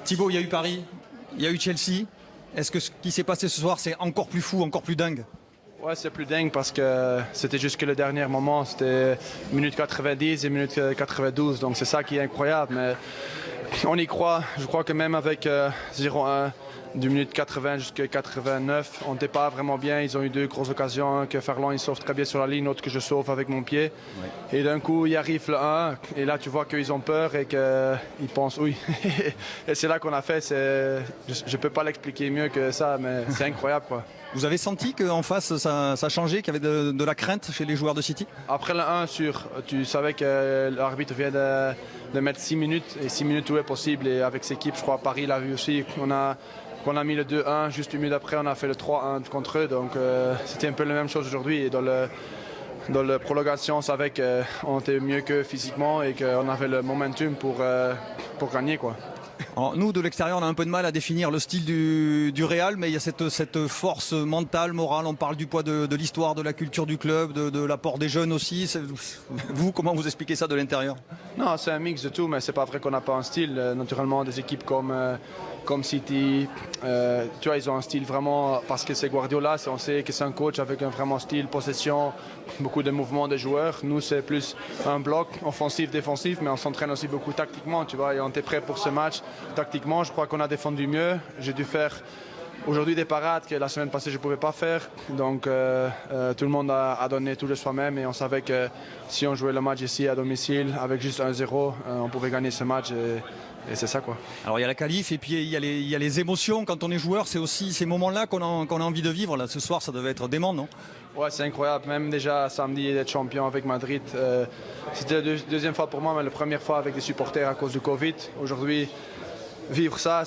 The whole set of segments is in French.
Thibaut, il y a eu Paris, il y a eu Chelsea. Est-ce que ce qui s'est passé ce soir, c'est encore plus fou, encore plus dingue? Ouais, c'est plus dingue parce que c'était jusque le dernier moment. C'était minute 90 et minute 92. Donc c'est ça qui est incroyable. Mais on y croit. Je crois que même avec 0-1, du minute 80 jusqu'à 89, on n'était pas vraiment bien. Ils ont eu deux grosses occasions. Que Ferland il sauve très bien sur la ligne, l'autre que je sauve avec mon pied. Ouais. Et d'un coup, il arrive le 1. Et là, tu vois qu'ils ont peur et qu'ils pensent oui. Et c'est là qu'on a fait. Je ne peux pas l'expliquer mieux que ça, mais c'est incroyable, quoi. Vous avez senti qu'en face, ça changeait, qu'il y avait de la crainte chez les joueurs de City? Après le 1, tu savais que l'arbitre vient de mettre 6 minutes. Et 6 minutes, tout est possible. Et avec cette équipe, je crois, Paris l'a vu aussi. On a mis le 2-1, juste une minute après, on a fait le 3-1 contre eux. Donc c'était un peu la même chose aujourd'hui. Et dans la prolongation, on savait qu'on était mieux que physiquement et qu'on avait le momentum pour gagner, quoi. Alors, nous, de l'extérieur, on a un peu de mal à définir le style du Real, mais il y a cette force mentale, morale. On parle du poids de l'histoire, de la culture du club, de l'apport des jeunes aussi. Vous, comment vous expliquez ça de l'intérieur? Non, c'est un mix de tout, mais c'est pas vrai qu'on n'a pas un style. Naturellement, des équipes comme City, tu vois, ils ont un style vraiment, parce que c'est Guardiola, on sait que c'est un coach avec un vraiment style, possession, beaucoup de mouvements des joueurs. Nous, c'est plus un bloc offensif, défensif, mais on s'entraîne aussi beaucoup tactiquement, tu vois, et on était prêt pour ce match. Tactiquement, je crois qu'on a défendu mieux. J'ai dû faire aujourd'hui des parades que la semaine passée je ne pouvais pas faire. Donc tout le monde a donné tout de soi-même et on savait que si on jouait le match ici à domicile avec juste 1-0, on pouvait gagner ce match. Et c'est ça, quoi. Alors il y a la qualif et puis il y a les émotions quand on est joueur. C'est aussi ces moments-là qu'on a envie de vivre. Là, ce soir, ça devait être dément, non? Ouais, c'est incroyable. Même déjà samedi d'être champion avec Madrid. C'était la deuxième fois pour moi, mais la première fois avec des supporters à cause du Covid. Aujourd'hui, vivre ça,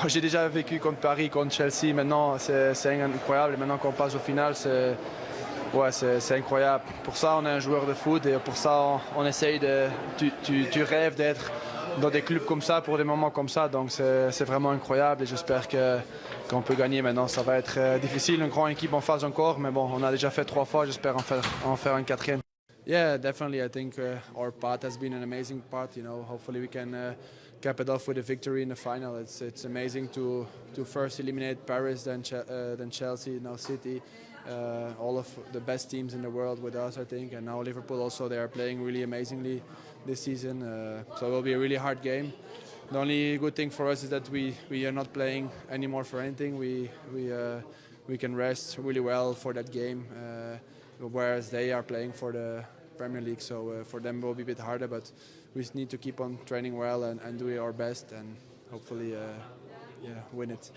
j'ai déjà vécu contre Paris, contre Chelsea. Maintenant, c'est incroyable. Et maintenant qu'on passe au final, c'est incroyable. Pour ça, on est un joueur de foot et pour ça, on essaye de... Tu rêves d'être dans des clubs comme ça, pour des moments comme ça. Donc c'est vraiment incroyable et j'espère qu'on peut gagner maintenant. Ça va être difficile, une grande équipe en face encore, mais bon, on a déjà fait 3 fois, j'espère en faire un 4e. Yeah, definitely. I think our part has been an amazing part. You know, hopefully we can cap it off with a victory in the final. It's amazing to first eliminate Paris, then Chelsea, now City. All of the best teams in the world with us, I think, and now Liverpool also. They are playing really amazingly this season, so it will be a really hard game. The only good thing for us is that we are not playing anymore for anything. We can rest really well for that game, whereas they are playing for the Premier League. So for them it will be a bit harder, but we just need to keep on training well and do our best and hopefully win it.